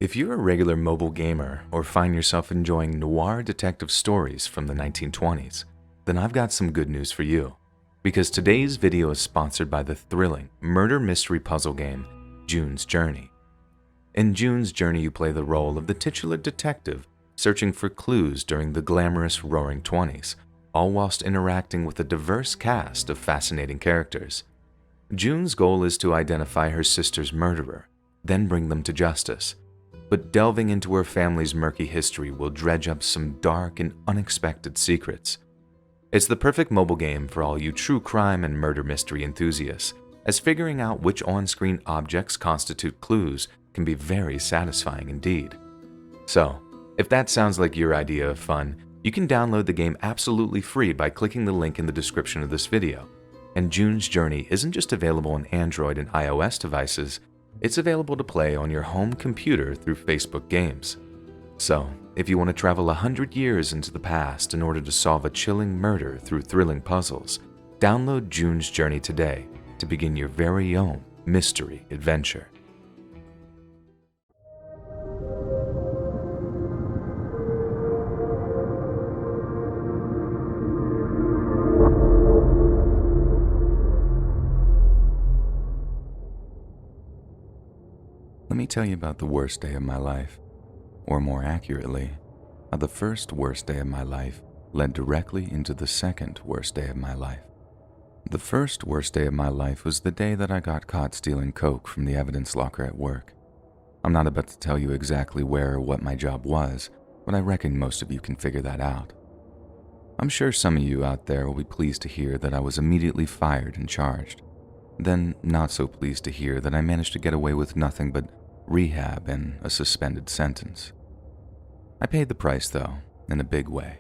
If you're a regular mobile gamer or find yourself enjoying noir detective stories from the 1920s, then I've got some good news for you. Because today's video is sponsored by the thrilling murder mystery puzzle game, June's Journey. In June's Journey, you play the role of the titular detective searching for clues during the glamorous Roaring Twenties, all whilst interacting with a diverse cast of fascinating characters. June's goal is to identify her sister's murderer, then bring them to justice. But delving into her family's murky history will dredge up some dark and unexpected secrets. It's the perfect mobile game for all you true crime and murder mystery enthusiasts, as figuring out which on-screen objects constitute clues can be very satisfying indeed. So, if that sounds like your idea of fun, you can download the game absolutely free by clicking the link in the description of this video. And June's Journey isn't just available on Android and iOS devices, it's available to play on your home computer through Facebook Games. So, if you want to travel 100 years into the past in order to solve a chilling murder through thrilling puzzles, download June's Journey today to begin your very own mystery adventure. Let me tell you about the worst day of my life, or more accurately, how the first worst day of my life led directly into the second worst day of my life. The first worst day of my life was the day that I got caught stealing coke from the evidence locker at work. I'm not about to tell you exactly where or what my job was, but I reckon most of you can figure that out. I'm sure some of you out there will be pleased to hear that I was immediately fired and charged. Then not so pleased to hear that I managed to get away with nothing but rehab and a suspended sentence. I paid the price though, in a big way.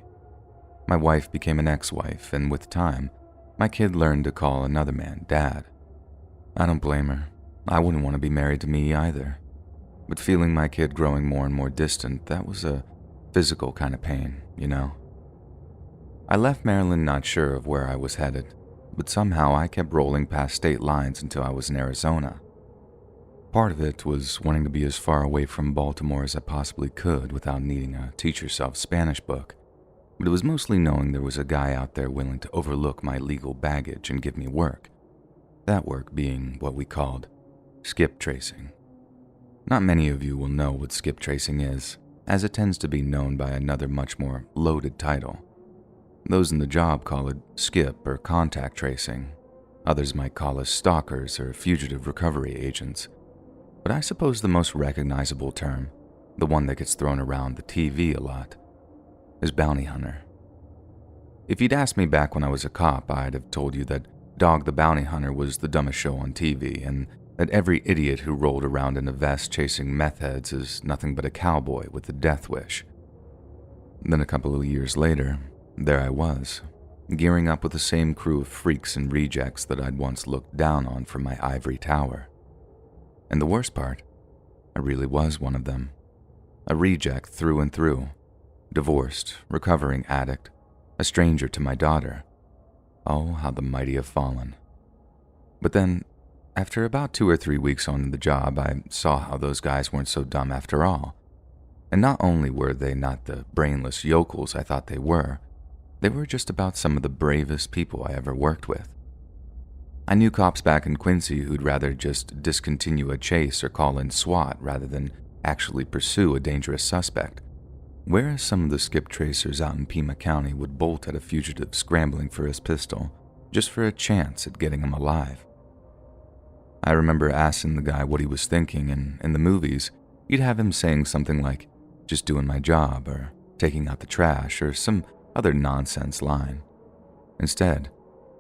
My wife became an ex-wife, and with time, my kid learned to call another man Dad. I don't blame her. I wouldn't want to be married to me either. But feeling my kid growing more and more distant, that was a physical kind of pain, you know? I left Maryland not sure of where I was headed, but somehow I kept rolling past state lines until I was in Arizona. Part of it was wanting to be as far away from Baltimore as I possibly could without needing a teach-yourself Spanish book, but it was mostly knowing there was a guy out there willing to overlook my legal baggage and give me work. That work being what we called skip tracing. Not many of you will know what skip tracing is, as it tends to be known by another much more loaded title. Those in the job call it skip or contact tracing. Others might call us stalkers or fugitive recovery agents. But I suppose the most recognizable term, the one that gets thrown around the TV a lot, is bounty hunter. If you'd asked me back when I was a cop, I'd have told you that Dog the Bounty Hunter was the dumbest show on TV, and that every idiot who rolled around in a vest chasing meth heads is nothing but a cowboy with a death wish. Then a couple of years later, there I was, gearing up with the same crew of freaks and rejects that I'd once looked down on from my ivory tower. And the worst part, I really was one of them. A reject through and through. Divorced, recovering addict, a stranger to my daughter. Oh, how the mighty have fallen. But then, after about 2 or 3 weeks on the job, I saw how those guys weren't so dumb after all. And not only were they not the brainless yokels I thought they were just about some of the bravest people I ever worked with. I knew cops back in Quincy who'd rather just discontinue a chase or call in SWAT rather than actually pursue a dangerous suspect, whereas some of the skip tracers out in Pima County would bolt at a fugitive scrambling for his pistol just for a chance at getting him alive. I remember asking the guy what he was thinking, and in the movies, you'd have him saying something like, "Just doing my job," or "taking out the trash," or some other nonsense line. Instead,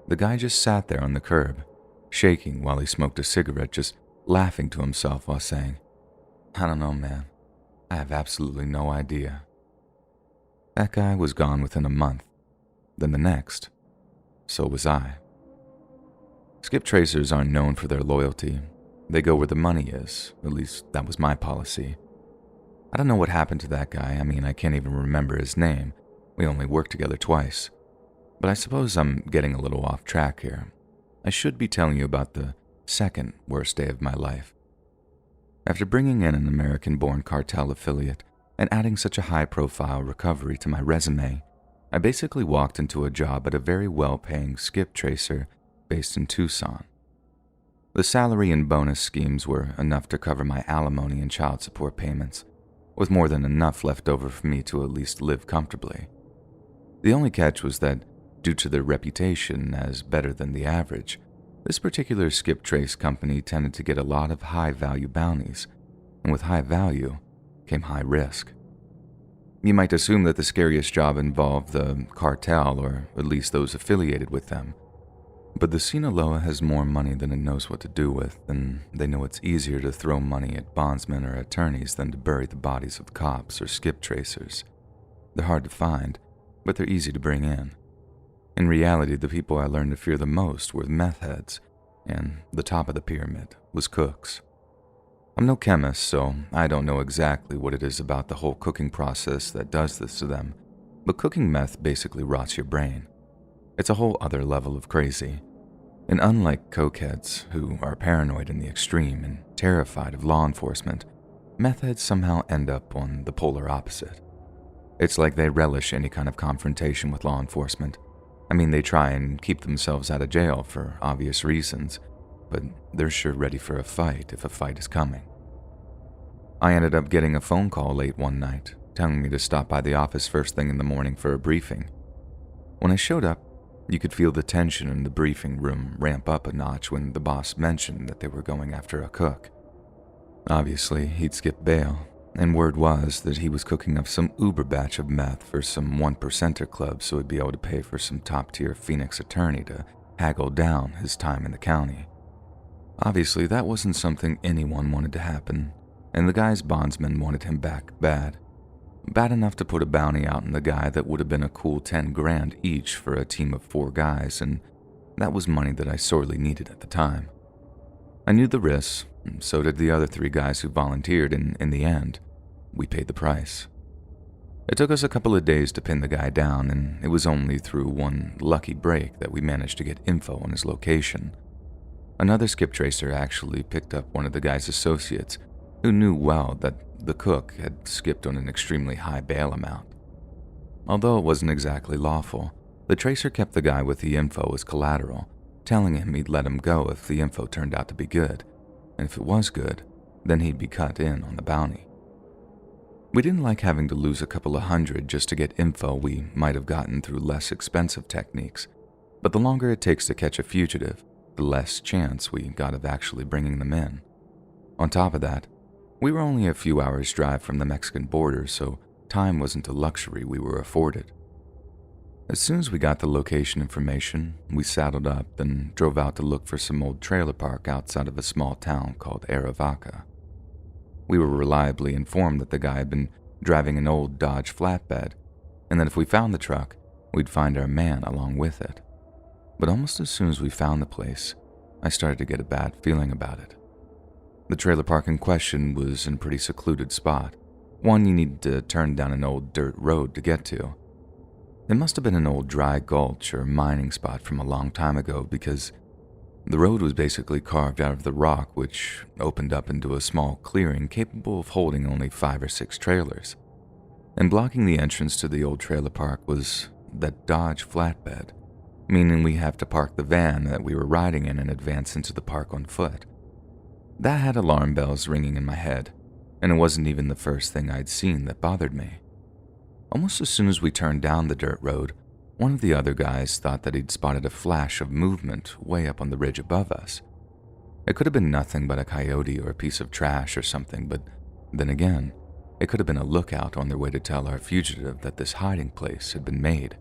the guy just sat there on the curb, shaking while he smoked a cigarette, just laughing to himself while saying, "I don't know, man. I have absolutely no idea." That guy was gone within a month. Then the next, so was I. Skip tracers aren't known for their loyalty. They go where the money is. At least that was my policy. I don't know what happened to that guy. I mean, I can't even remember his name. We only worked together twice. But I suppose I'm getting a little off track here. I should be telling you about the second worst day of my life. After bringing in an American-born cartel affiliate and adding such a high-profile recovery to my resume, I basically walked into a job at a very well-paying skip tracer based in Tucson. The salary and bonus schemes were enough to cover my alimony and child support payments, with more than enough left over for me to at least live comfortably. The only catch was that, due to their reputation as better than the average, this particular skip trace company tended to get a lot of high-value bounties, and with high value came high risk. You might assume that the scariest job involved the cartel, or at least those affiliated with them. But the Sinaloa has more money than it knows what to do with, and they know it's easier to throw money at bondsmen or attorneys than to bury the bodies of cops or skip tracers. They're hard to find, but they're easy to bring in. In reality, the people I learned to fear the most were meth heads, and the top of the pyramid was cooks. I'm no chemist, so I don't know exactly what it is about the whole cooking process that does this to them, but cooking meth basically rots your brain. It's a whole other level of crazy. And unlike cokeheads, who are paranoid in the extreme and terrified of law enforcement, meth heads somehow end up on the polar opposite. It's like they relish any kind of confrontation with law enforcement. I mean, they try and keep themselves out of jail for obvious reasons, but they're sure ready for a fight if a fight is coming. I ended up getting a phone call late one night, telling me to stop by the office first thing in the morning for a briefing. When I showed up, you could feel the tension in the briefing room ramp up a notch when the boss mentioned that they were going after a cook. Obviously, he'd skipped bail, and word was that he was cooking up some uber batch of meth for some 1%er club so he'd be able to pay for some top-tier Phoenix attorney to haggle down his time in the county. Obviously, that wasn't something anyone wanted to happen, and the guy's bondsman wanted him back bad. Bad enough to put a bounty out on the guy that would have been a cool 10 grand each for a team of 4 guys, and that was money that I sorely needed at the time. I knew the risks, and so did the other 3 guys who volunteered, and in the end, we paid the price. It took us a couple of days to pin the guy down, and it was only through one lucky break that we managed to get info on his location. Another skip tracer actually picked up one of the guy's associates, who knew well that the cook had skipped on an extremely high bail amount. Although it wasn't exactly lawful, the tracer kept the guy with the info as collateral, telling him he'd let him go if the info turned out to be good, and if it was good, then he'd be cut in on the bounty. We didn't like having to lose a couple of hundred just to get info we might have gotten through less expensive techniques, but the longer it takes to catch a fugitive, the less chance we got of actually bringing them in. On top of that, we were only a few hours' drive from the Mexican border, so time wasn't a luxury we were afforded. As soon as we got the location information, we saddled up and drove out to look for some old trailer park outside of a small town called Aravaca. We were reliably informed that the guy had been driving an old Dodge flatbed, and that if we found the truck, we'd find our man along with it. But almost as soon as we found the place, I started to get a bad feeling about it. The trailer park in question was in a pretty secluded spot, one you needed to turn down an old dirt road to get to. It must have been an old dry gulch or mining spot from a long time ago because the road was basically carved out of the rock, which opened up into a small clearing capable of holding only 5 or 6 trailers. And blocking the entrance to the old trailer park was that Dodge flatbed, meaning we have to park the van that we were riding in and advance into the park on foot. That had alarm bells ringing in my head, and it wasn't even the first thing I'd seen that bothered me. Almost as soon as we turned down the dirt road, one of the other guys thought that he'd spotted a flash of movement way up on the ridge above us. It could have been nothing but a coyote or a piece of trash or something, but then again, it could have been a lookout on their way to tell our fugitive that this hiding place had been made.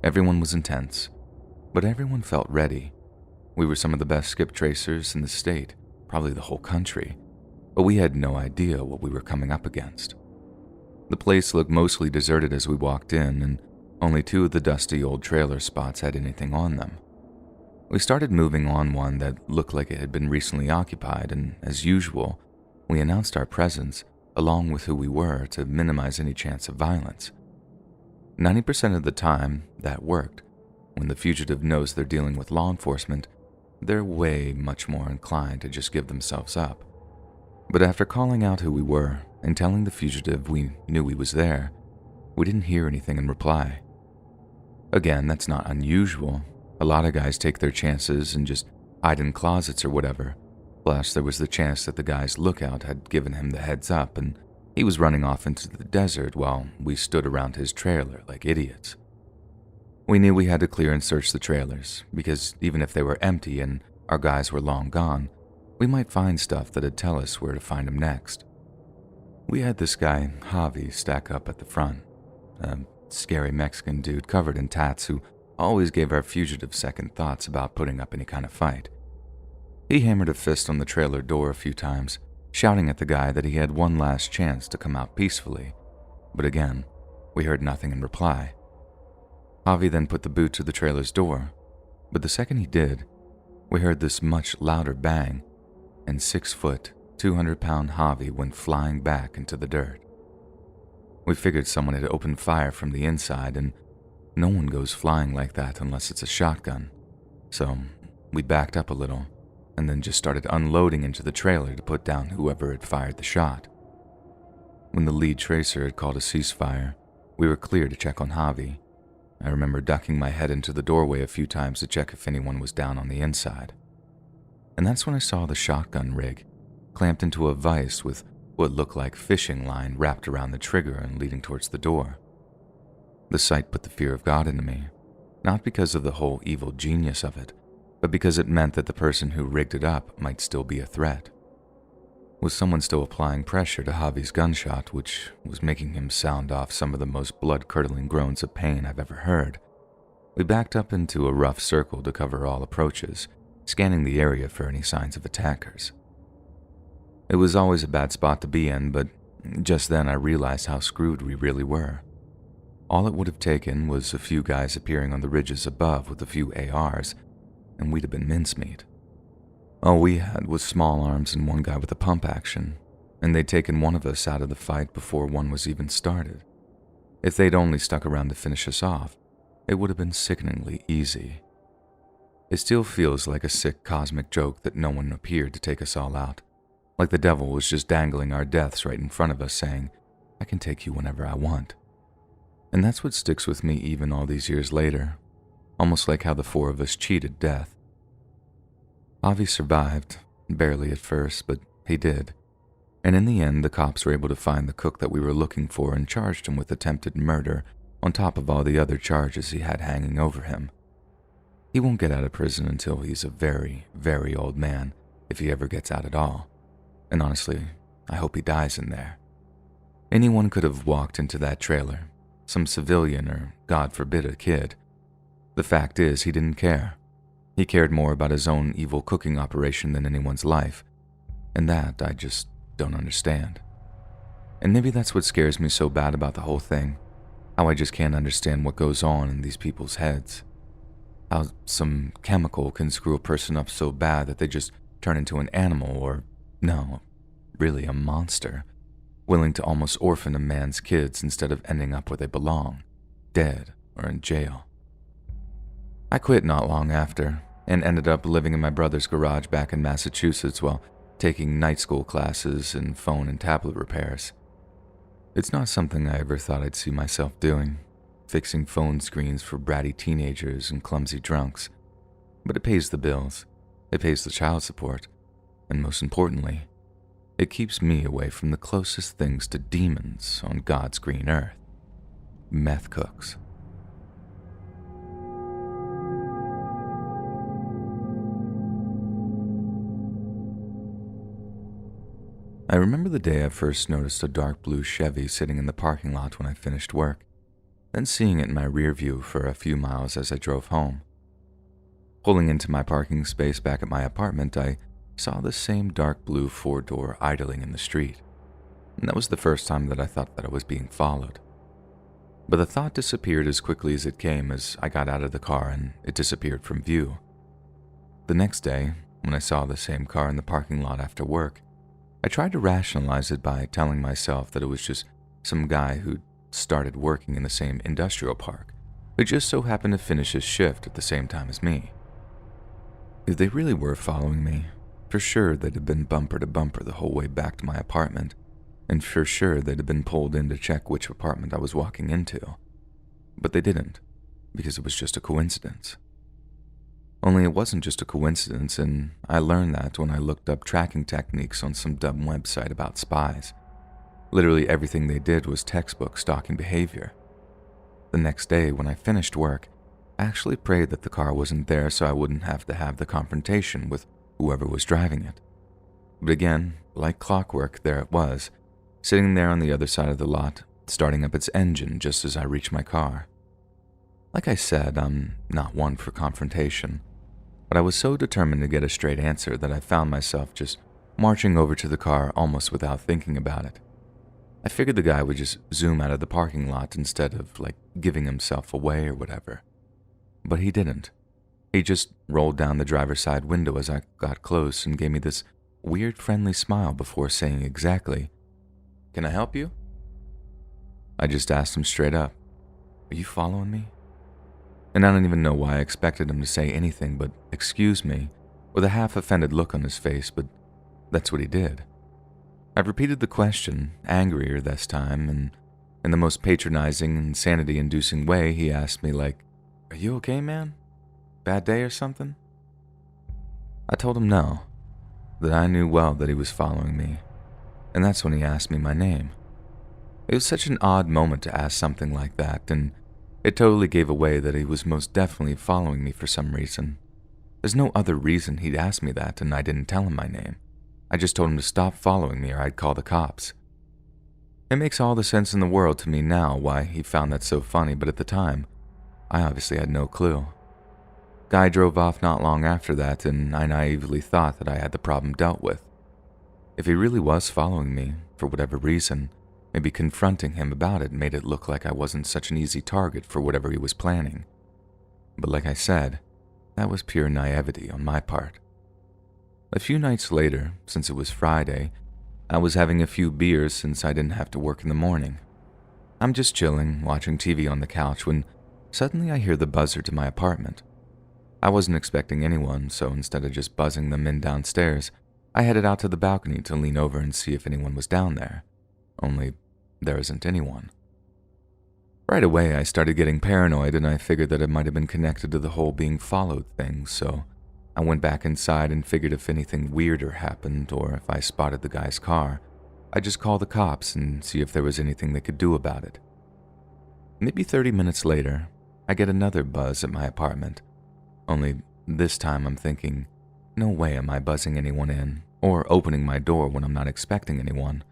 Everyone was intense, but everyone felt ready. We were some of the best skip tracers in the state, probably the whole country, but we had no idea what we were coming up against. The place looked mostly deserted as we walked in, and only 2 of the dusty old trailer spots had anything on them. We started moving on one that looked like it had been recently occupied, and as usual, we announced our presence along with who we were to minimize any chance of violence. 90% of the time, that worked. When the fugitive knows they're dealing with law enforcement, they're way much more inclined to just give themselves up. But after calling out who we were and telling the fugitive we knew he was there, we didn't hear anything in reply. Again, that's not unusual. A lot of guys take their chances and just hide in closets or whatever. Plus, there was the chance that the guy's lookout had given him the heads up and he was running off into the desert while we stood around his trailer like idiots. We knew we had to clear and search the trailers, because even if they were empty and our guys were long gone, we might find stuff that'd tell us where to find him next. We had this guy, Javi, stack up at the front, a scary Mexican dude covered in tats who always gave our fugitive second thoughts about putting up any kind of fight. He hammered a fist on the trailer door a few times, shouting at the guy that he had one last chance to come out peacefully, but again, we heard nothing in reply. Javi then put the boot to the trailer's door, but the second he did, we heard this much louder bang, and 6-foot, 200-pound Javi went flying back into the dirt. We figured someone had opened fire from the inside, and no one goes flying like that unless it's a shotgun, so we backed up a little, and then just started unloading into the trailer to put down whoever had fired the shot. When the lead tracer had called a ceasefire, we were clear to check on Javi. I remember ducking my head into the doorway a few times to check if anyone was down on the inside. And that's when I saw the shotgun rig clamped into a vise with what looked like fishing line wrapped around the trigger and leading towards the door. The sight put the fear of God into me, not because of the whole evil genius of it, but because it meant that the person who rigged it up might still be a threat. Was someone still applying pressure to Javi's gunshot, which was making him sound off some of the most blood-curdling groans of pain I've ever heard? We backed up into a rough circle to cover all approaches, scanning the area for any signs of attackers. It was always a bad spot to be in, but just then I realized how screwed we really were. All it would have taken was a few guys appearing on the ridges above with a few ARs, and we'd have been mincemeat. All we had was small arms and one guy with a pump action, and they'd taken one of us out of the fight before one was even started. If they'd only stuck around to finish us off, it would have been sickeningly easy. It still feels like a sick cosmic joke that no one appeared to take us all out, like the devil was just dangling our deaths right in front of us saying, "I can take you whenever I want." And that's what sticks with me even all these years later, almost like how the four of us cheated death. Avi survived, barely at first, but he did. And in the end, the cops were able to find the cook that we were looking for and charged him with attempted murder on top of all the other charges he had hanging over him. He won't get out of prison until he's a very, very old man, if he ever gets out at all. And honestly, I hope he dies in there. Anyone could have walked into that trailer, some civilian or, God forbid, a kid. The fact is, he didn't care. He cared more about his own evil cooking operation than anyone's life, and that I just don't understand. And maybe that's what scares me so bad about the whole thing, how I just can't understand what goes on in these people's heads. How some chemical can screw a person up so bad that they just turn into an animal or, no, really a monster, willing to almost orphan a man's kids instead of ending up where they belong, dead or in jail. I quit not long after, and ended up living in my brother's garage back in Massachusetts while taking night school classes and phone and tablet repairs. It's not something I ever thought I'd see myself doing, fixing phone screens for bratty teenagers and clumsy drunks. But it pays the bills, it pays the child support, and most importantly, it keeps me away from the closest things to demons on God's green earth, meth cooks. I remember the day I first noticed a dark blue Chevy sitting in the parking lot when I finished work, then seeing it in my rear view for a few miles as I drove home. Pulling into my parking space back at my apartment, I saw the same dark blue four-door idling in the street, and that was the first time that I thought that I was being followed. But the thought disappeared as quickly as it came as I got out of the car and it disappeared from view. The next day, when I saw the same car in the parking lot after work, I tried to rationalize it by telling myself that it was just some guy who'd started working in the same industrial park, who just so happened to finish his shift at the same time as me. If they really were following me, For sure, they'd have been bumper to bumper the whole way back to my apartment, and for sure they'd have been pulled in to check which apartment I was walking into. But they didn't, because it was just a coincidence. Only it wasn't just a coincidence, and I learned that when I looked up tracking techniques on some dumb website about spies. Literally everything they did was textbook stalking behavior. The next day, when I finished work, I actually prayed that the car wasn't there so I wouldn't have to have the confrontation with whoever was driving it. But again, like clockwork, there it was, sitting there on the other side of the lot, starting up its engine just as I reached my car. Like I said, I'm not one for confrontation, but I was so determined to get a straight answer that I found myself just marching over to the car almost without thinking about it. I figured the guy would just zoom out of the parking lot instead of, giving himself away or whatever. But he didn't. He just rolled down the driver's side window as I got close and gave me this weird friendly smile before saying exactly, "Can I help you?" I just asked him straight up, "Are you following me?" And I don't even know why I expected him to say anything but "excuse me," with a half-offended look on his face, but that's what he did. I repeated the question, angrier this time, and in the most patronizing, insanity-inducing way, he asked me "Are you okay, man? Bad day or something?" I told him no, that I knew well that he was following me, and that's when he asked me my name. It was such an odd moment to ask something like that, and it totally gave away that he was most definitely following me for some reason. There's no other reason he'd ask me that, and I didn't tell him my name. I just told him to stop following me or I'd call the cops. It makes all the sense in the world to me now why he found that so funny, but at the time, I obviously had no clue. Guy drove off not long after that, and I naively thought that I had the problem dealt with. If he really was following me, for whatever reason, maybe confronting him about it made it look like I wasn't such an easy target for whatever he was planning. But like I said, that was pure naivety on my part. A few nights later, since it was Friday, I was having a few beers since I didn't have to work in the morning. I'm just chilling, watching TV on the couch when suddenly I hear the buzzer to my apartment. I wasn't expecting anyone, so instead of just buzzing them in downstairs, I headed out to the balcony to lean over and see if anyone was down there. Only there isn't anyone. Right away, I started getting paranoid and I figured that it might have been connected to the whole being followed thing, so I went back inside and figured if anything weirder happened or if I spotted the guy's car, I'd just call the cops and see if there was anything they could do about it. Maybe 30 minutes later, I get another buzz at my apartment. Only this time I'm thinking, no way am I buzzing anyone in or opening my door when I'm not expecting anyone.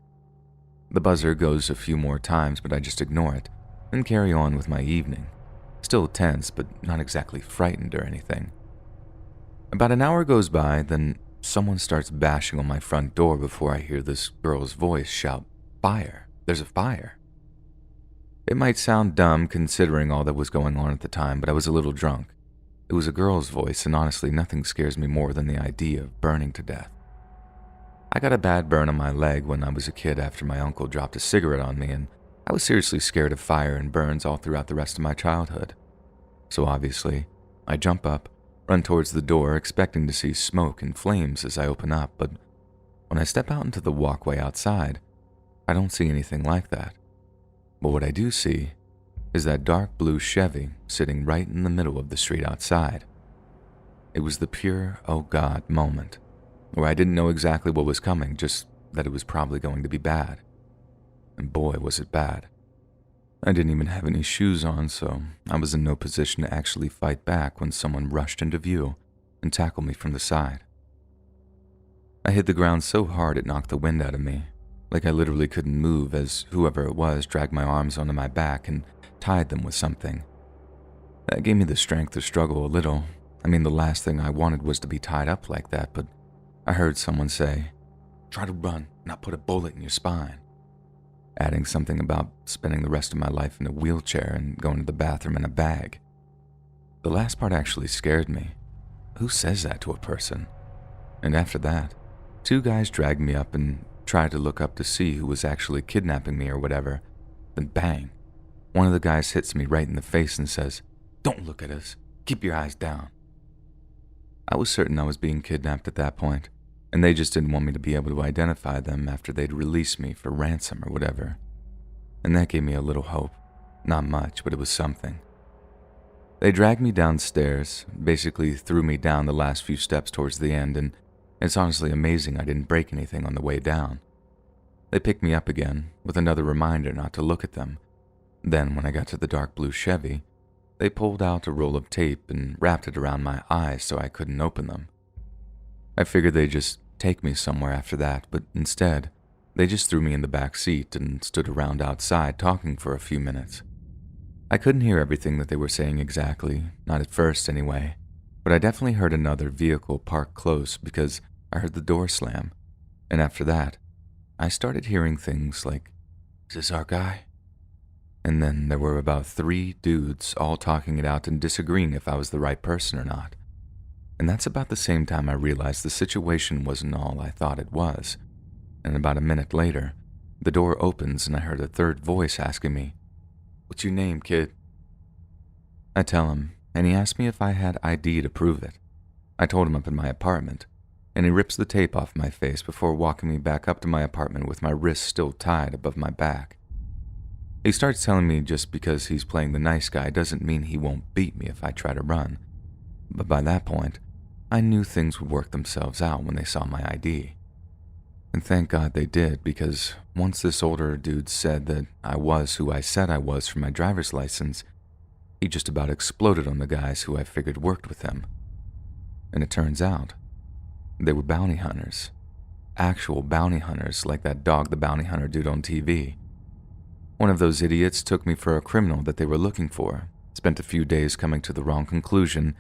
The buzzer goes a few more times, but I just ignore it and carry on with my evening. Still tense, but not exactly frightened or anything. About an hour goes by, then someone starts bashing on my front door before I hear this girl's voice shout, "Fire! There's a fire!" It might sound dumb considering all that was going on at the time, but I was a little drunk. It was a girl's voice, and honestly, nothing scares me more than the idea of burning to death. I got a bad burn on my leg when I was a kid after my uncle dropped a cigarette on me, and I was seriously scared of fire and burns all throughout the rest of my childhood. So obviously, I jump up, run towards the door, expecting to see smoke and flames as I open up, but when I step out into the walkway outside, I don't see anything like that. But what I do see is that dark blue Chevy sitting right in the middle of the street outside. It was the pure, oh God moment, where I didn't know exactly what was coming, just that it was probably going to be bad. And boy, was it bad. I didn't even have any shoes on, so I was in no position to actually fight back when someone rushed into view and tackled me from the side. I hit the ground so hard it knocked the wind out of me, like I literally couldn't move as whoever it was dragged my arms onto my back and tied them with something. That gave me the strength to struggle a little. I mean, the last thing I wanted was to be tied up like that, but I heard someone say, "Try to run, not put a bullet in your spine," adding something about spending the rest of my life in a wheelchair and going to the bathroom in a bag. The last part actually scared me. Who says that to a person? And after that, 2 guys dragged me up and tried to look up to see who was actually kidnapping me or whatever. Then bang, one of the guys hits me right in the face and says, "Don't look at us. Keep your eyes down." I was certain I was being kidnapped at that point, and they just didn't want me to be able to identify them after they'd release me for ransom or whatever. And that gave me a little hope. Not much, but it was something. They dragged me downstairs, basically threw me down the last few steps towards the end, and it's honestly amazing I didn't break anything on the way down. They picked me up again, with another reminder not to look at them. Then, when I got to the dark blue Chevy, they pulled out a roll of tape and wrapped it around my eyes so I couldn't open them. I figured they'd just take me somewhere after that, but instead, they just threw me in the back seat and stood around outside talking for a few minutes. I couldn't hear everything that they were saying exactly, not at first anyway, but I definitely heard another vehicle park close because I heard the door slam, and after that, I started hearing things like, "Is this our guy?" And then there were about 3 dudes all talking it out and disagreeing if I was the right person or not. And that's about the same time I realized the situation wasn't all I thought it was. And about a minute later, the door opens and I heard a third voice asking me, "What's your name, kid?" I tell him, and he asks me if I had ID to prove it. I told him up in my apartment, and he rips the tape off my face before walking me back up to my apartment with my wrists still tied above my back. He starts telling me just because he's playing the nice guy doesn't mean he won't beat me if I try to run. But by that point, I knew things would work themselves out when they saw my ID. And thank God they did, because once this older dude said that I was who I said I was for my driver's license, he just about exploded on the guys who I figured worked with him. And it turns out, they were bounty hunters. Actual bounty hunters like that Dog the Bounty Hunter dude on TV. One of those idiots took me for a criminal that they were looking for, spent a few days coming to the wrong conclusion,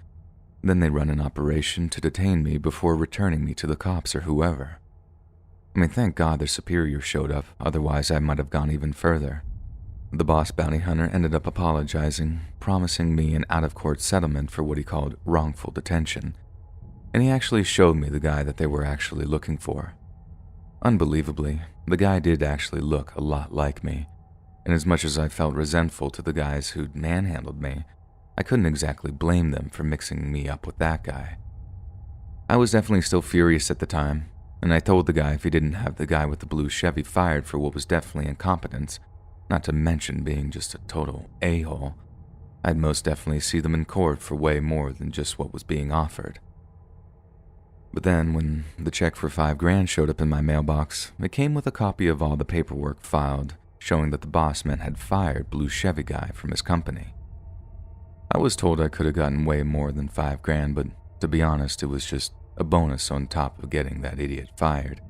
then they run an operation to detain me before returning me to the cops or whoever. I mean, thank God their superior showed up, otherwise I might have gone even further. The boss bounty hunter ended up apologizing, promising me an out-of-court settlement for what he called wrongful detention, and he actually showed me the guy that they were actually looking for. Unbelievably, the guy did actually look a lot like me, and as much as I felt resentful to the guys who'd manhandled me, I couldn't exactly blame them for mixing me up with that guy. I was definitely still furious at the time, and I told the guy if he didn't have the guy with the blue Chevy fired for what was definitely incompetence, not to mention being just a total a-hole, I'd most definitely see them in court for way more than just what was being offered. But then, when the check for $5,000 showed up in my mailbox, it came with a copy of all the paperwork filed, showing that the boss man had fired Blue Chevy guy from his company. I was told I could have gotten way more than $5,000, but to be honest, it was just a bonus on top of getting that idiot fired.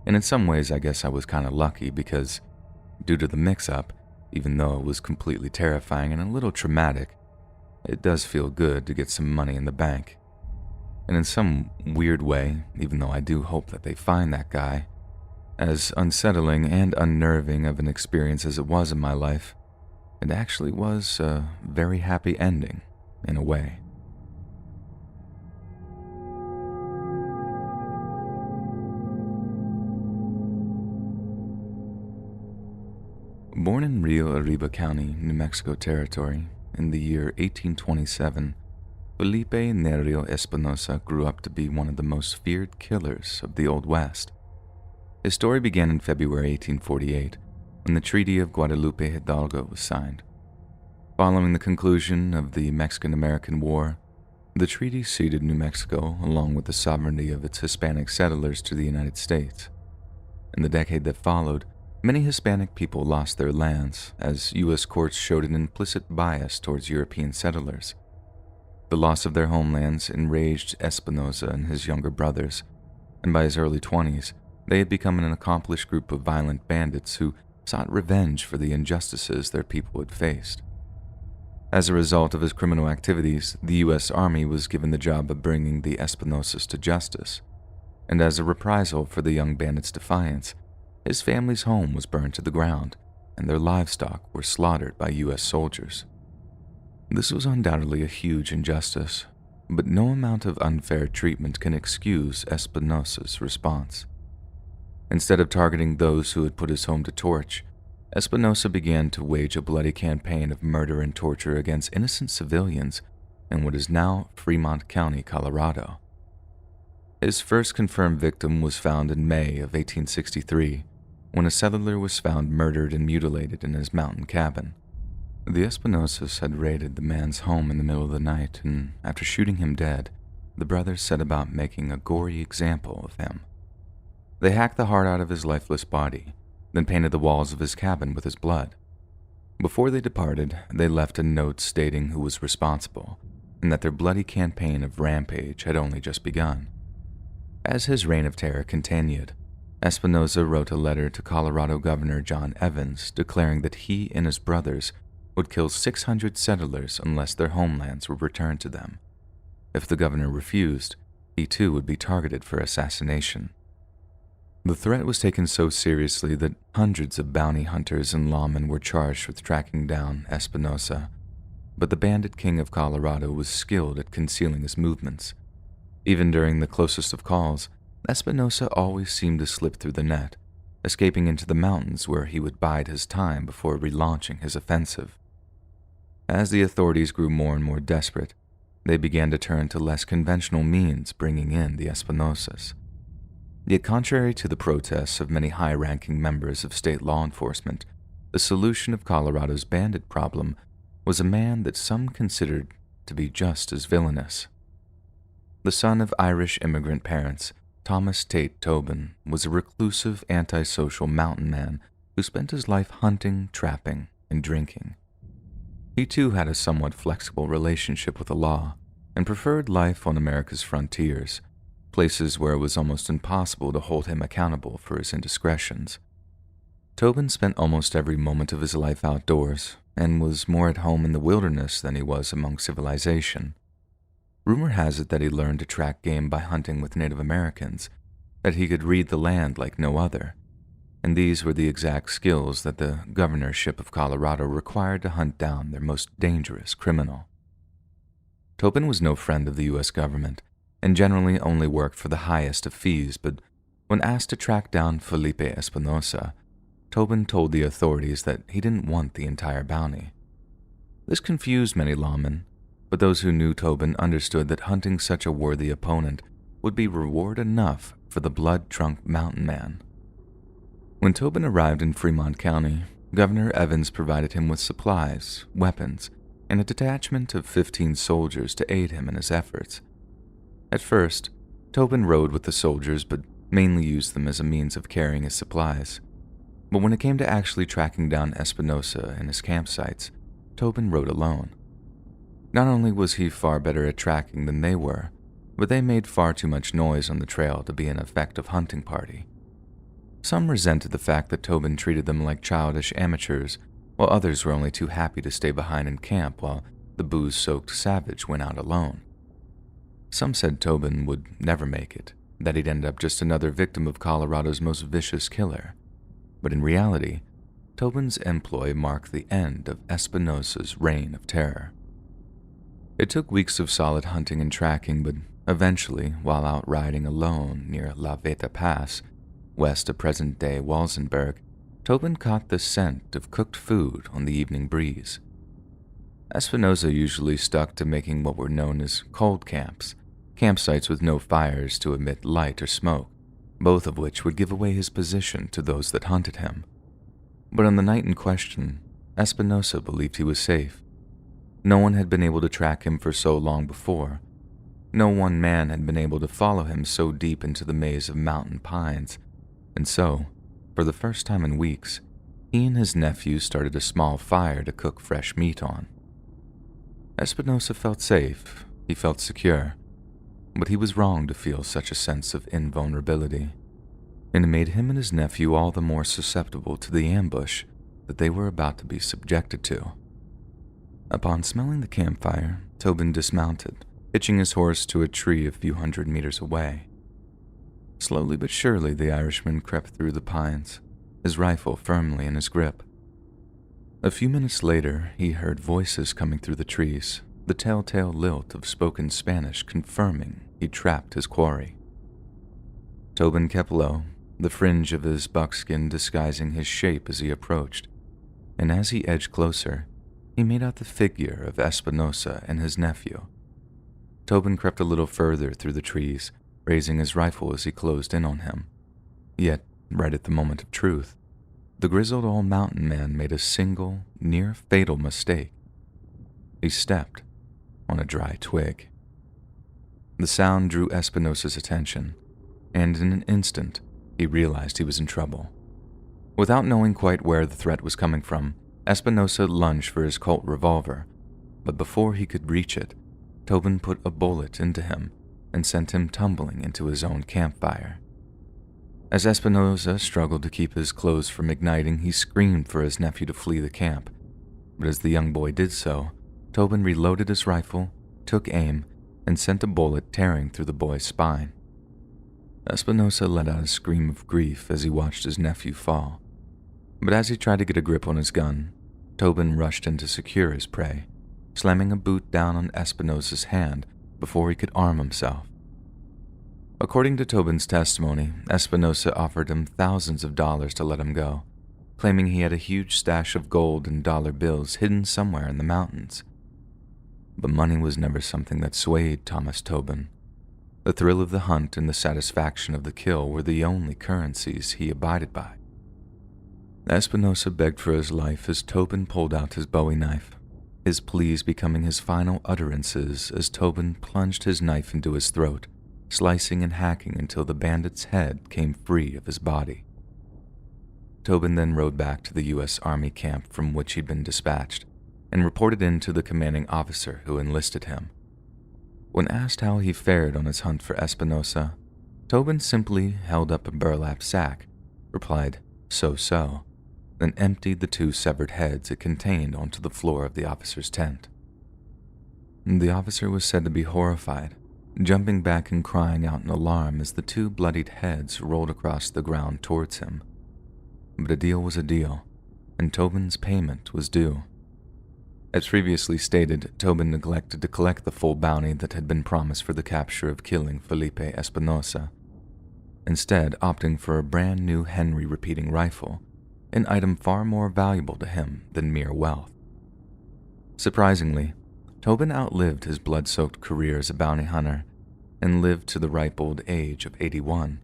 And in some ways, I guess I was kind of lucky because, due to the mix-up, even though it was completely terrifying and a little traumatic, it does feel good to get some money in the bank. And in some weird way, even though I do hope that they find that guy, as unsettling and unnerving of an experience as it was in my life, it actually was a very happy ending, in a way. Born in Rio Arriba County, New Mexico Territory, in the year 1827, Felipe Nerio Espinosa grew up to be one of the most feared killers of the Old West. His story began in February 1848, when the Treaty of Guadalupe Hidalgo was signed. Following the conclusion of the Mexican-American War, the treaty ceded New Mexico along with the sovereignty of its Hispanic settlers to the United States. In the decade that followed, many Hispanic people lost their lands, as U.S. courts showed an implicit bias towards European settlers. The loss of their homelands enraged Espinosa and his younger brothers, and by his early 20s, they had become an accomplished group of violent bandits who sought revenge for the injustices their people had faced. As a result of his criminal activities, the U.S. Army was given the job of bringing the Espinosas to justice, and as a reprisal for the young bandits' defiance, his family's home was burned to the ground, and their livestock were slaughtered by U.S. soldiers. This was undoubtedly a huge injustice, but no amount of unfair treatment can excuse Espinosa's response. Instead of targeting those who had put his home to torch, Espinosa began to wage a bloody campaign of murder and torture against innocent civilians in what is now Fremont County, Colorado. His first confirmed victim was found in May of 1863, when a settler was found murdered and mutilated in his mountain cabin. The Espinosas had raided the man's home in the middle of the night, and after shooting him dead, the brothers set about making a gory example of him. They hacked the heart out of his lifeless body, then painted the walls of his cabin with his blood. Before they departed, they left a note stating who was responsible, and that their bloody campaign of rampage had only just begun. As his reign of terror continued, Espinosa wrote a letter to Colorado Governor John Evans declaring that he and his brothers would kill 600 settlers unless their homelands were returned to them. If the governor refused, he too would be targeted for assassination. The threat was taken so seriously that hundreds of bounty hunters and lawmen were charged with tracking down Espinosa, but the bandit king of Colorado was skilled at concealing his movements. Even during the closest of calls, Espinosa always seemed to slip through the net, escaping into the mountains where he would bide his time before relaunching his offensive. As the authorities grew more and more desperate, they began to turn to less conventional means bringing in the Espinosas. Yet contrary to the protests of many high-ranking members of state law enforcement, the solution of Colorado's bandit problem was a man that some considered to be just as villainous. The son of Irish immigrant parents, Thomas Tate Tobin was a reclusive, antisocial mountain man who spent his life hunting, trapping, and drinking. He too had a somewhat flexible relationship with the law and preferred life on America's frontiers, places where it was almost impossible to hold him accountable for his indiscretions. Tobin spent almost every moment of his life outdoors and was more at home in the wilderness than he was among civilization. Rumor has it that he learned to track game by hunting with Native Americans, that he could read the land like no other, and these were the exact skills that the governorship of Colorado required to hunt down their most dangerous criminal. Tobin was no friend of the U.S. government, and generally only worked for the highest of fees, but when asked to track down Felipe Espinosa, Tobin told the authorities that he didn't want the entire bounty. This confused many lawmen, but those who knew Tobin understood that hunting such a worthy opponent would be reward enough for the blood-drunk mountain man. When Tobin arrived in Fremont County, Governor Evans provided him with supplies, weapons, and a detachment of 15 soldiers to aid him in his efforts. At first, Tobin rode with the soldiers but mainly used them as a means of carrying his supplies. But when it came to actually tracking down Espinosa and his campsites, Tobin rode alone. Not only was he far better at tracking than they were, but they made far too much noise on the trail to be an effective hunting party. Some resented the fact that Tobin treated them like childish amateurs, while others were only too happy to stay behind in camp while the booze-soaked savage went out alone. Some said Tobin would never make it, that he'd end up just another victim of Colorado's most vicious killer. But in reality, Tobin's employ marked the end of Espinosa's reign of terror. It took weeks of solid hunting and tracking, but eventually, while out riding alone near La Veta Pass, west of present-day Walsenburg, Tobin caught the scent of cooked food on the evening breeze. Espinosa usually stuck to making what were known as cold camps, campsites with no fires to emit light or smoke, both of which would give away his position to those that hunted him. But on the night in question, Espinosa believed he was safe. No one had been able to track him for so long before. No one man had been able to follow him so deep into the maze of mountain pines, and so, for the first time in weeks, he and his nephew started a small fire to cook fresh meat on. Espinosa felt safe, he felt secure, but he was wrong to feel such a sense of invulnerability, and it made him and his nephew all the more susceptible to the ambush that they were about to be subjected to. Upon smelling the campfire, Tobin dismounted, hitching his horse to a tree a few hundred meters away. Slowly but surely the Irishman crept through the pines, his rifle firmly in his grip. A few minutes later, he heard voices coming through the trees, the telltale lilt of spoken Spanish confirming he'd trapped his quarry. Tobin kept low, the fringe of his buckskin disguising his shape as he approached, and as he edged closer, he made out the figure of Espinosa and his nephew. Tobin crept a little further through the trees, raising his rifle as he closed in on him. Yet, right at the moment of truth, the grizzled old mountain man made a single, near-fatal mistake. He stepped on a dry twig. The sound drew Espinosa's attention, and in an instant, he realized he was in trouble. Without knowing quite where the threat was coming from, Espinosa lunged for his Colt revolver, but before he could reach it, Tobin put a bullet into him and sent him tumbling into his own campfire. As Espinosa struggled to keep his clothes from igniting, he screamed for his nephew to flee the camp. But as the young boy did so, Tobin reloaded his rifle, took aim, and sent a bullet tearing through the boy's spine. Espinosa let out a scream of grief as he watched his nephew fall. But as he tried to get a grip on his gun, Tobin rushed in to secure his prey, slamming a boot down on Espinosa's hand before he could arm himself. According to Tobin's testimony, Espinosa offered him thousands of dollars to let him go, claiming he had a huge stash of gold and dollar bills hidden somewhere in the mountains. But money was never something that swayed Thomas Tobin. The thrill of the hunt and the satisfaction of the kill were the only currencies he abided by. Espinosa begged for his life as Tobin pulled out his Bowie knife, his pleas becoming his final utterances as Tobin plunged his knife into his throat, slicing and hacking until the bandit's head came free of his body. Tobin then rode back to the U.S. Army camp from which he'd been dispatched and reported in to the commanding officer who enlisted him. When asked how he fared on his hunt for Espinosa, Tobin simply held up a burlap sack, replied, "So-so," then emptied the 2 severed heads it contained onto the floor of the officer's tent. The officer was said to be horrified, jumping back and crying out in alarm as the 2 bloodied heads rolled across the ground towards him. But a deal was a deal, and Tobin's payment was due. As previously stated, Tobin neglected to collect the full bounty that had been promised for the capture of killing Felipe Espinosa, instead opting for a brand new Henry repeating rifle, an item far more valuable to him than mere wealth. Surprisingly, Tobin outlived his blood-soaked career as a bounty hunter and lived to the ripe old age of 81.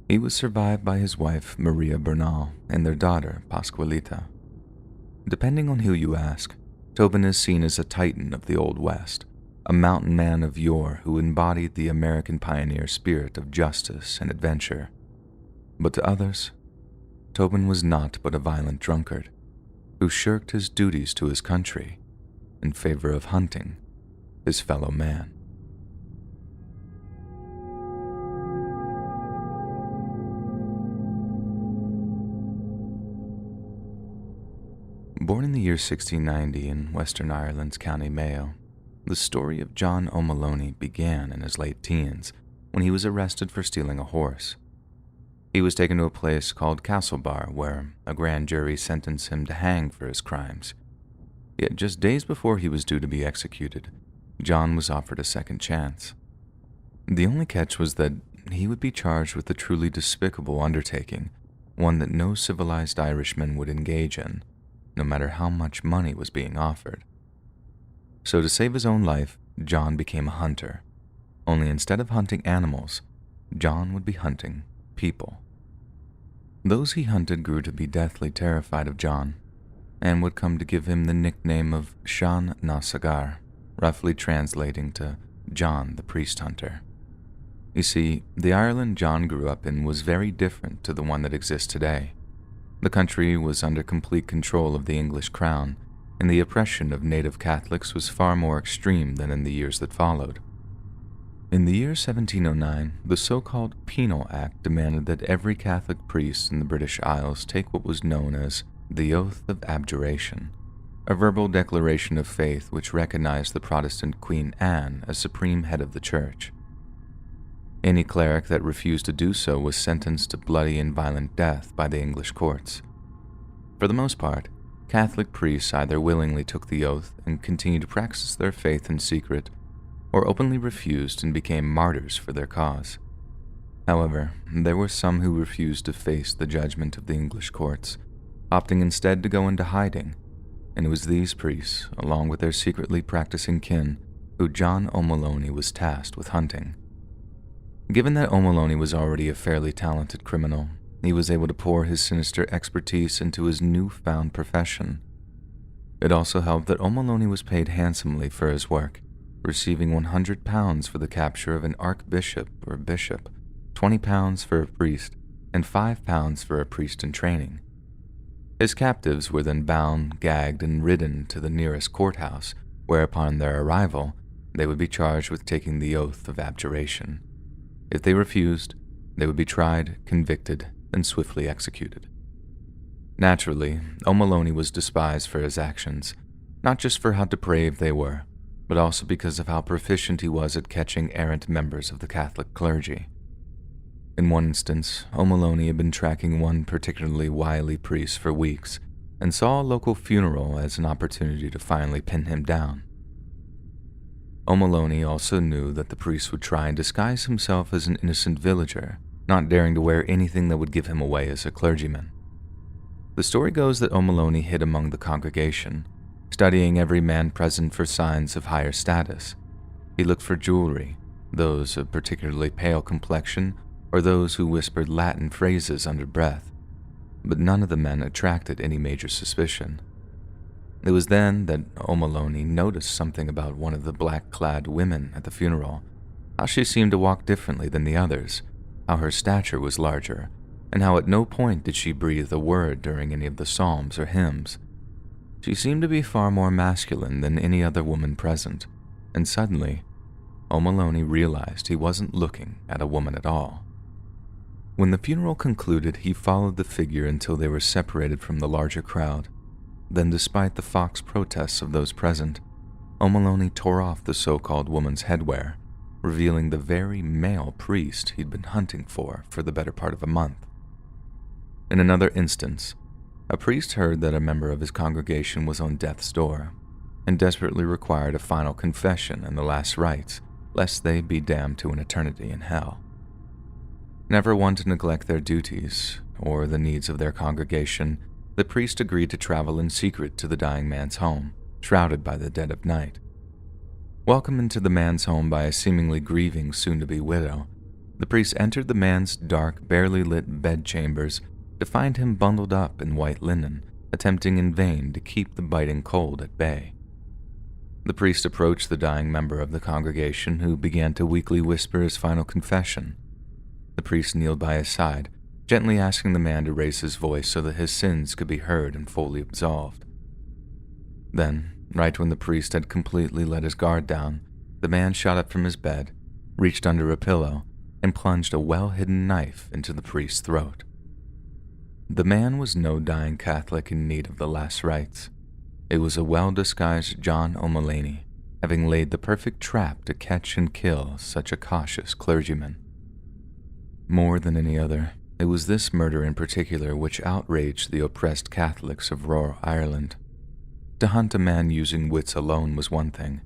He was survived by his wife, Maria Bernal, and their daughter, Pascualita. Depending on who you ask, Tobin is seen as a titan of the Old West, a mountain man of yore who embodied the American pioneer spirit of justice and adventure. But to others, Tobin was naught but a violent drunkard who shirked his duties to his country in favor of hunting his fellow man. Born in the year 1690 in Western Ireland's County Mayo, the story of John O'Mallony began in his late teens when he was arrested for stealing a horse. He was taken to a place called Castlebar where a grand jury sentenced him to hang for his crimes. Yet just days before he was due to be executed, John was offered a second chance. The only catch was that he would be charged with a truly despicable undertaking, one that no civilized Irishman would engage in, no matter how much money was being offered. So to save his own life, John became a hunter. Only instead of hunting animals, John would be hunting people. Those he hunted grew to be deathly terrified of John, and would come to give him the nickname of Sean na Sagar, roughly translating to John the Priest Hunter. You see, the Ireland John grew up in was very different to the one that exists today. The country was under complete control of the English crown, and the oppression of native Catholics was far more extreme than in the years that followed. In the year 1709, the so-called Penal Act demanded that every Catholic priest in the British Isles take what was known as the Oath of Abjuration, a verbal declaration of faith which recognized the Protestant Queen Anne as supreme head of the church. Any cleric that refused to do so was sentenced to bloody and violent death by the English courts. For the most part, Catholic priests either willingly took the oath and continued to practice their faith in secret, or openly refused and became martyrs for their cause. However, there were some who refused to face the judgment of the English courts, opting instead to go into hiding, and it was these priests, along with their secretly practicing kin, who John O'Mallony was tasked with hunting. Given that O'Maloney was already a fairly talented criminal, he was able to pour his sinister expertise into his newfound profession. It also helped that O'Maloney was paid handsomely for his work, receiving £100 for the capture of an archbishop or bishop, £20 for a priest, and £5 for a priest in training. His captives were then bound, gagged, and ridden to the nearest courthouse, where upon their arrival, they would be charged with taking the oath of abjuration. If they refused, they would be tried, convicted, and swiftly executed. Naturally, O'Maloney was despised for his actions, not just for how depraved they were, but also because of how proficient he was at catching errant members of the Catholic clergy. In one instance, O'Maloney had been tracking one particularly wily priest for weeks and saw a local funeral as an opportunity to finally pin him down. O'Maloney also knew that the priest would try and disguise himself as an innocent villager, not daring to wear anything that would give him away as a clergyman. The story goes that O'Maloney hid among the congregation, studying every man present for signs of higher status. He looked for jewelry, those of particularly pale complexion, or those who whispered Latin phrases under breath, but none of the men attracted any major suspicion. It was then that O'Maloney noticed something about one of the black-clad women at the funeral, how she seemed to walk differently than the others, how her stature was larger, and how at no point did she breathe a word during any of the psalms or hymns. She seemed to be far more masculine than any other woman present, and suddenly, O'Maloney realized he wasn't looking at a woman at all. When the funeral concluded, he followed the figure until they were separated from the larger crowd. Then, despite the fox protests of those present, O'Maloney tore off the so-called woman's headwear, revealing the very male priest he'd been hunting for the better part of a month. In another instance, a priest heard that a member of his congregation was on death's door and desperately required a final confession and the last rites, lest they be damned to an eternity in hell. Never one to neglect their duties or the needs of their congregation, the priest agreed to travel in secret to the dying man's home, shrouded by the dead of night. Welcomed into the man's home by a seemingly grieving soon-to-be widow, the priest entered the man's dark, barely lit bedchambers to find him bundled up in white linen, attempting in vain to keep the biting cold at bay. The priest approached the dying member of the congregation, who began to weakly whisper his final confession. The priest kneeled by his side, gently asking the man to raise his voice so that his sins could be heard and fully absolved. Then, right when the priest had completely let his guard down, the man shot up from his bed, reached under a pillow, and plunged a well-hidden knife into the priest's throat. The man was no dying Catholic in need of the last rites. It was a well-disguised John O'Maloney, having laid the perfect trap to catch and kill such a cautious clergyman. More than any other, it was this murder in particular which outraged the oppressed Catholics of rural Ireland. To hunt a man using wits alone was one thing,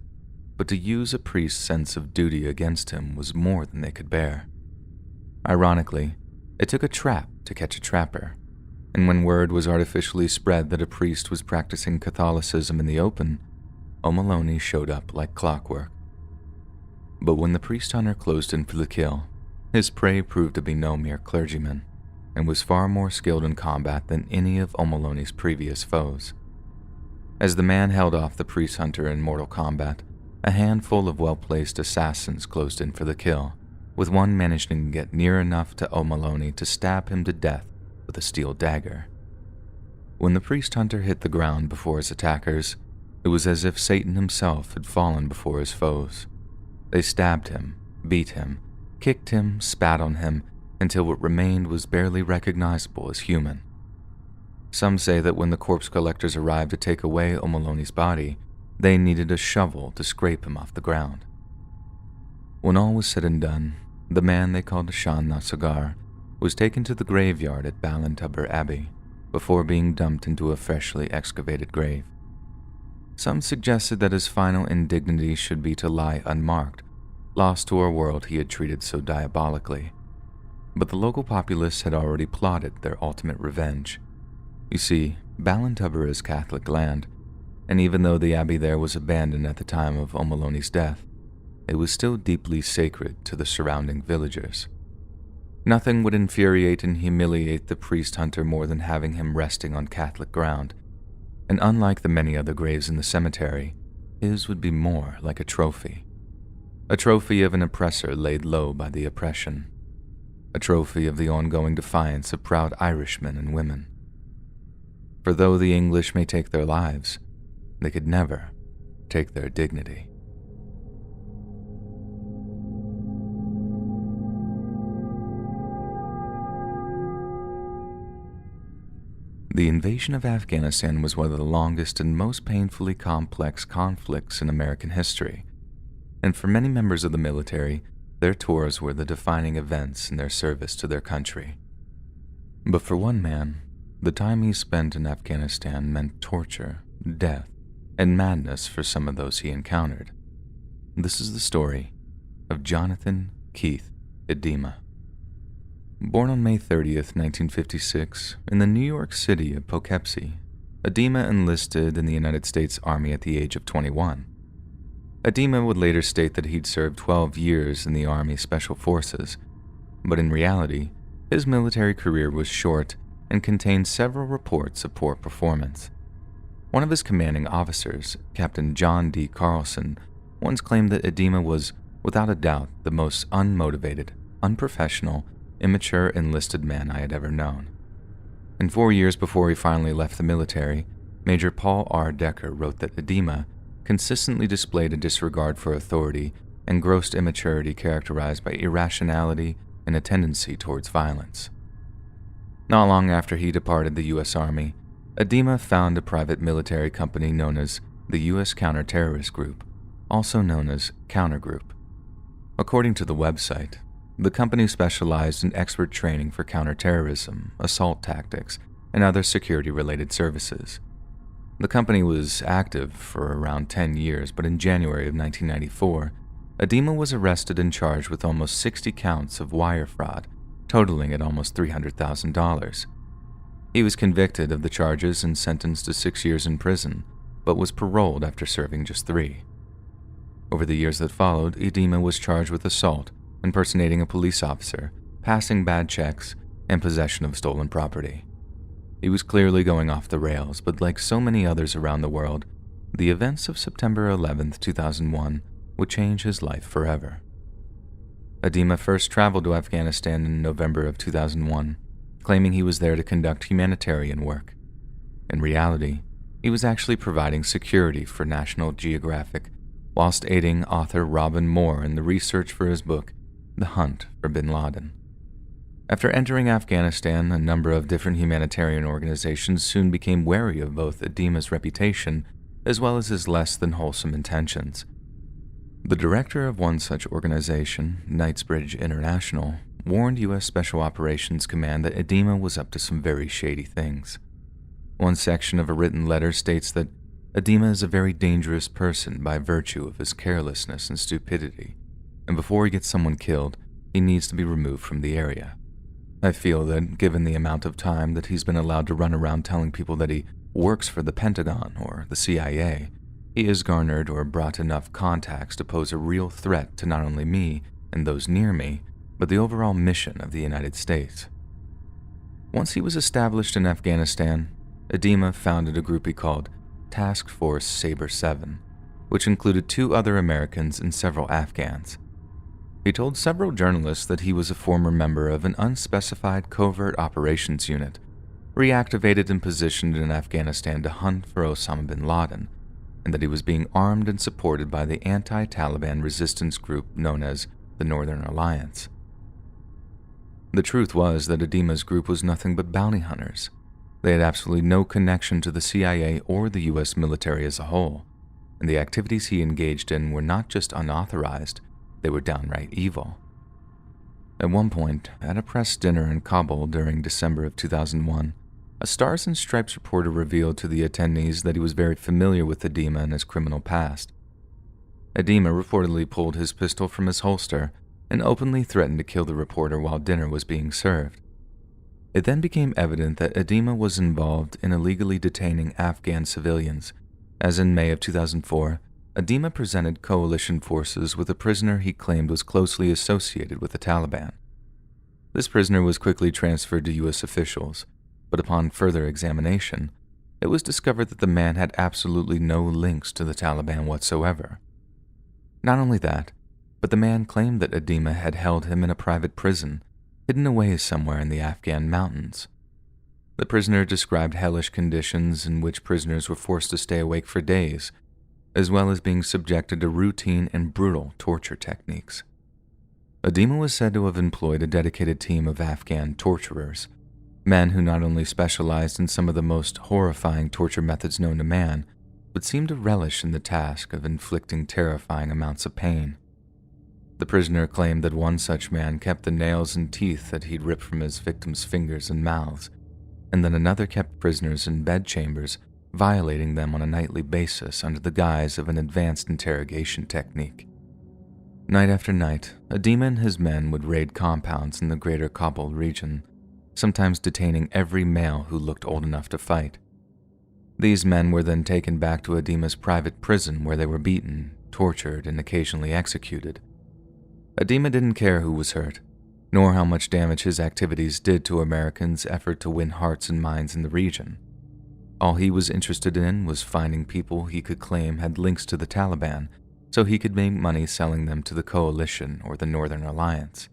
but to use a priest's sense of duty against him was more than they could bear. Ironically, it took a trap to catch a trapper, and when word was artificially spread that a priest was practicing Catholicism in the open, O'Maloney showed up like clockwork. But when the priest hunter closed in for the kill, his prey proved to be no mere clergyman, and was far more skilled in combat than any of O'Maloney's previous foes. As the man held off the priest hunter in mortal combat, a handful of well-placed assassins closed in for the kill, with one managing to get near enough to O'Maloney to stab him to death with a steel dagger. When the priest hunter hit the ground before his attackers, it was as if Satan himself had fallen before his foes. They stabbed him, beat him, kicked him, spat on him, until what remained was barely recognizable as human. Some say that when the corpse collectors arrived to take away O'Maloney's body, they needed a shovel to scrape him off the ground. When all was said and done, the man they called Sean Nasagar was taken to the graveyard at Ballintubber Abbey before being dumped into a freshly excavated grave. Some suggested that his final indignity should be to lie unmarked, lost to a world he had treated so diabolically. But the local populace had already plotted their ultimate revenge. You see, Ballintubber is Catholic land, and even though the abbey there was abandoned at the time of O'Maloney's death, it was still deeply sacred to the surrounding villagers. Nothing would infuriate and humiliate the priest hunter more than having him resting on Catholic ground, and unlike the many other graves in the cemetery, his would be more like a trophy of an oppressor laid low by the oppression, a trophy of the ongoing defiance of proud Irishmen and women. For though the English may take their lives, they could never take their dignity. The invasion of Afghanistan was one of the longest and most painfully complex conflicts in American history, and for many members of the military, their tours were the defining events in their service to their country. But for one man, the time he spent in Afghanistan meant torture, death, and madness for some of those he encountered. This is the story of Jonathan Keith Edema. Born on May 30th, 1956, in the New York city of Poughkeepsie, Edema enlisted in the United States Army at the age of 21. Edema would later state that he'd served 12 years in the Army Special Forces, but in reality, his military career was short and contained several reports of poor performance. One of his commanding officers, Captain John D. Carlson, once claimed that Edema was, without a doubt, the most unmotivated, unprofessional, immature enlisted man I had ever known. And 4 years before he finally left the military, Major Paul R. Decker wrote that Edema consistently displayed a disregard for authority and gross immaturity characterized by irrationality and a tendency towards violence. Not long after he departed the U.S. Army, Edema found a private military company known as the U.S. Counterterrorist Group, also known as Countergroup. According to the website, the company specialized in expert training for counterterrorism, assault tactics, and other security-related services. The company was active for around 10 years, but in January of 1994, Edema was arrested and charged with almost 60 counts of wire fraud, totaling at almost $300,000. He was convicted of the charges and sentenced to 6 years in prison, but was paroled after serving just 3. Over the years that followed, Edema was charged with assault, impersonating a police officer, passing bad checks, and possession of stolen property. He was clearly going off the rails, but like so many others around the world, the events of September 11, 2001 would change his life forever. Edema first traveled to Afghanistan in November of 2001, claiming he was there to conduct humanitarian work. In reality, he was actually providing security for National Geographic, whilst aiding author Robin Moore in the research for his book, The Hunt for Bin Laden. After entering Afghanistan, a number of different humanitarian organizations soon became wary of both Edema's reputation as well as his less than wholesome intentions. The director of one such organization, Knightsbridge International, warned U.S. Special Operations Command that Edema was up to some very shady things. One section of a written letter states that Edema is a very dangerous person by virtue of his carelessness and stupidity, and before he gets someone killed, he needs to be removed from the area. I feel that given the amount of time that he's been allowed to run around telling people that he works for the Pentagon or the CIA, he has garnered or brought enough contacts to pose a real threat to not only me and those near me, but the overall mission of the United States. Once he was established in Afghanistan, Edema founded a group he called Task Force Sabre 7, which included 2 other Americans and several Afghans. He told several journalists that he was a former member of an unspecified covert operations unit, reactivated and positioned in Afghanistan to hunt for Osama bin Laden, and that he was being armed and supported by the anti-Taliban resistance group known as the Northern Alliance. The truth was that Edema's group was nothing but bounty hunters. They had absolutely no connection to the CIA or the U.S. military as a whole, and the activities he engaged in were not just unauthorized, they were downright evil. At one point, at a press dinner in Kabul during December of 2001, a Stars and Stripes reporter revealed to the attendees that he was very familiar with Edema and his criminal past. Edema reportedly pulled his pistol from his holster and openly threatened to kill the reporter while dinner was being served. It then became evident that Edema was involved in illegally detaining Afghan civilians, as in May of 2004, Adema presented coalition forces with a prisoner he claimed was closely associated with the Taliban. This prisoner was quickly transferred to U.S. officials, but upon further examination, it was discovered that the man had absolutely no links to the Taliban whatsoever. Not only that, but the man claimed that Adema had held him in a private prison, hidden away somewhere in the Afghan mountains. The prisoner described hellish conditions in which prisoners were forced to stay awake for days, as well as being subjected to routine and brutal torture techniques. Adema was said to have employed a dedicated team of Afghan torturers, men who not only specialized in some of the most horrifying torture methods known to man, but seemed to relish in the task of inflicting terrifying amounts of pain. The prisoner claimed that one such man kept the nails and teeth that he'd ripped from his victims' fingers and mouths, and that another kept prisoners in bedchambers, violating them on a nightly basis under the guise of an advanced interrogation technique. Night after night, Adema and his men would raid compounds in the greater Kabul region, sometimes detaining every male who looked old enough to fight. These men were then taken back to Adema's private prison where they were beaten, tortured, and occasionally executed. Adema didn't care who was hurt, nor how much damage his activities did to Americans' effort to win hearts and minds in the region. All he was interested in was finding people he could claim had links to the Taliban so he could make money selling them to the coalition or the Northern Alliance.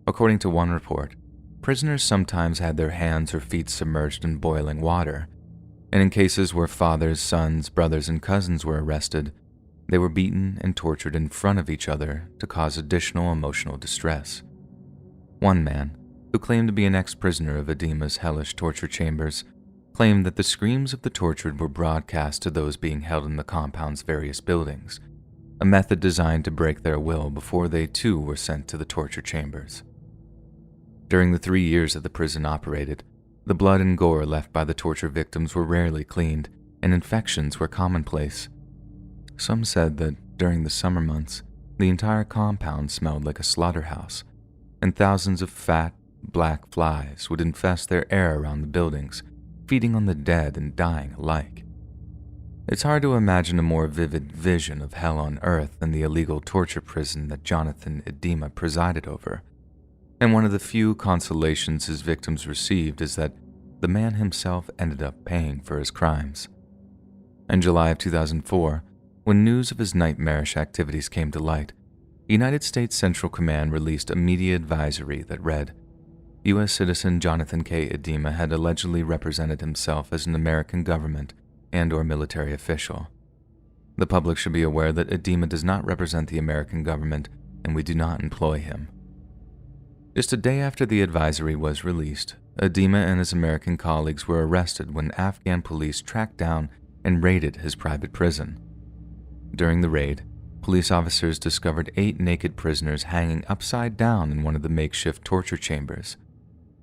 According to one report, prisoners sometimes had their hands or feet submerged in boiling water, and in cases where fathers, sons, brothers, and cousins were arrested, they were beaten and tortured in front of each other to cause additional emotional distress. One man, who claimed to be an ex-prisoner of Adema's hellish torture chambers, claimed that the screams of the tortured were broadcast to those being held in the compound's various buildings, a method designed to break their will before they too were sent to the torture chambers. During the 3 years that the prison operated, the blood and gore left by the torture victims were rarely cleaned, and infections were commonplace. Some said that during the summer months, the entire compound smelled like a slaughterhouse, and thousands of fat, black flies would infest their air around the buildings, feeding on the dead and dying alike. It's hard to imagine a more vivid vision of hell on earth than the illegal torture prison that Jonathan Adema presided over, and one of the few consolations his victims received is that the man himself ended up paying for his crimes. In July of 2004, when news of his nightmarish activities came to light, United States Central Command released a media advisory that read, U.S. citizen Jonathan K. Adema had allegedly represented himself as an American government and/or military official. The public should be aware that Adema does not represent the American government, and we do not employ him. Just a day after the advisory was released, Adema and his American colleagues were arrested when Afghan police tracked down and raided his private prison. During the raid, police officers discovered 8 naked prisoners hanging upside down in one of the makeshift torture chambers.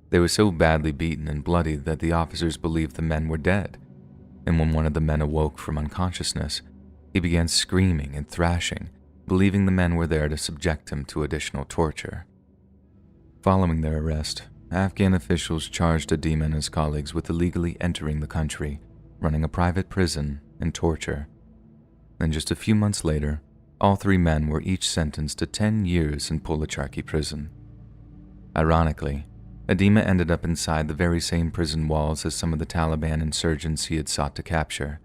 They were so badly beaten and bloody that the officers believed the men were dead, and when one of the men awoke from unconsciousness, he began screaming and thrashing, believing the men were there to subject him to additional torture. Following their arrest, Afghan officials charged Adema and his colleagues with illegally entering the country, running a private prison, and torture. Then just a few months later, all 3 men were each sentenced to 10 years in Polacharki prison. Ironically, Adema ended up inside the very same prison walls as some of the Taliban insurgents he had sought to capture,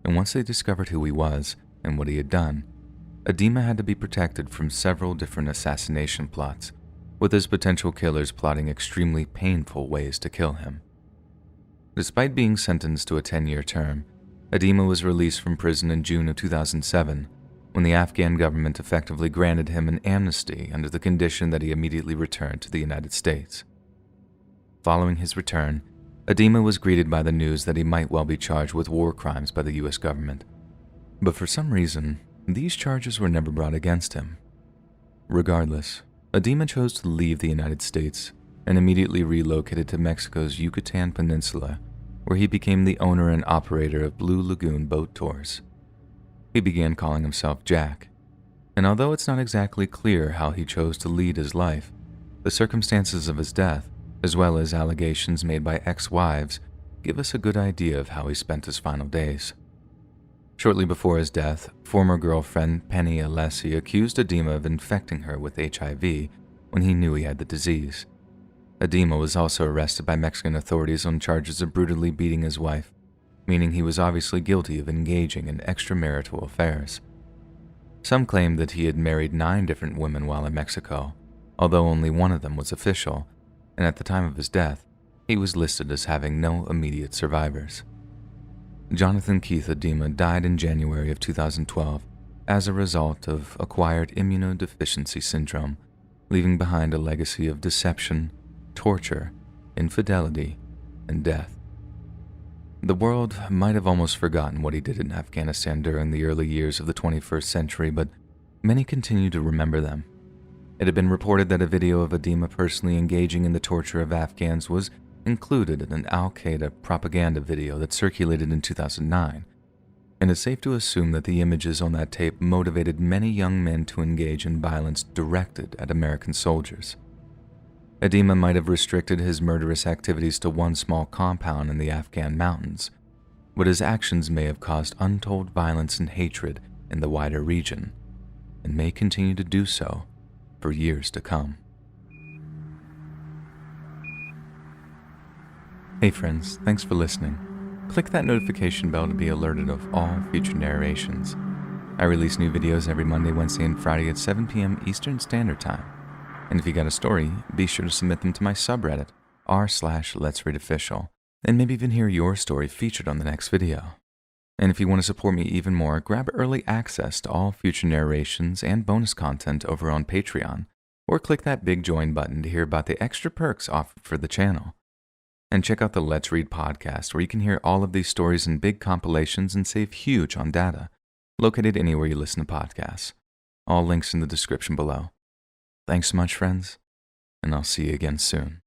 and once they discovered who he was and what he had done, Adema had to be protected from several different assassination plots, with his potential killers plotting extremely painful ways to kill him. Despite being sentenced to a 10-year term, Adema was released from prison in June of 2007, when the Afghan government effectively granted him an amnesty under the condition that he immediately return to the United States. Following his return, Adema was greeted by the news that he might well be charged with war crimes by the U.S. government. But for some reason, these charges were never brought against him. Regardless, Adema chose to leave the United States and immediately relocated to Mexico's Yucatan Peninsula, where he became the owner and operator of Blue Lagoon boat tours. He began calling himself Jack, and although it's not exactly clear how he chose to lead his life, the circumstances of his death, as well as allegations made by ex-wives, give us a good idea of how he spent his final days. Shortly before his death, former girlfriend Penny Alessi accused Adema of infecting her with HIV when he knew he had the disease. Adema was also arrested by Mexican authorities on charges of brutally beating his wife, meaning he was obviously guilty of engaging in extramarital affairs. Some claimed that he had married 9 different women while in Mexico, although only one of them was official, and at the time of his death, he was listed as having no immediate survivors. Jonathan Keith Adema died in January of 2012 as a result of acquired immunodeficiency syndrome, leaving behind a legacy of deception, torture, infidelity, and death. The world might have almost forgotten what he did in Afghanistan during the early years of the 21st century, but many continue to remember them. It had been reported that a video of Adema personally engaging in the torture of Afghans was included in an Al-Qaeda propaganda video that circulated in 2009, and it's safe to assume that the images on that tape motivated many young men to engage in violence directed at American soldiers. Adema might have restricted his murderous activities to one small compound in the Afghan mountains, but his actions may have caused untold violence and hatred in the wider region, and may continue to do so for years to come. Hey friends, thanks for listening. Click that notification bell to be alerted of all future narrations. I release new videos every Monday, Wednesday, and Friday at 7 p.m. Eastern Standard Time. And if you got a story, be sure to submit them to my subreddit, r/LetsReadOfficial, and maybe even hear your story featured on the next video. And if you want to support me even more, grab early access to all future narrations and bonus content over on Patreon, or click that big join button to hear about the extra perks offered for the channel. And check out the Let's Read podcast, where you can hear all of these stories in big compilations and save huge on data, located anywhere you listen to podcasts. All links in the description below. Thanks so much, friends, and I'll see you again soon.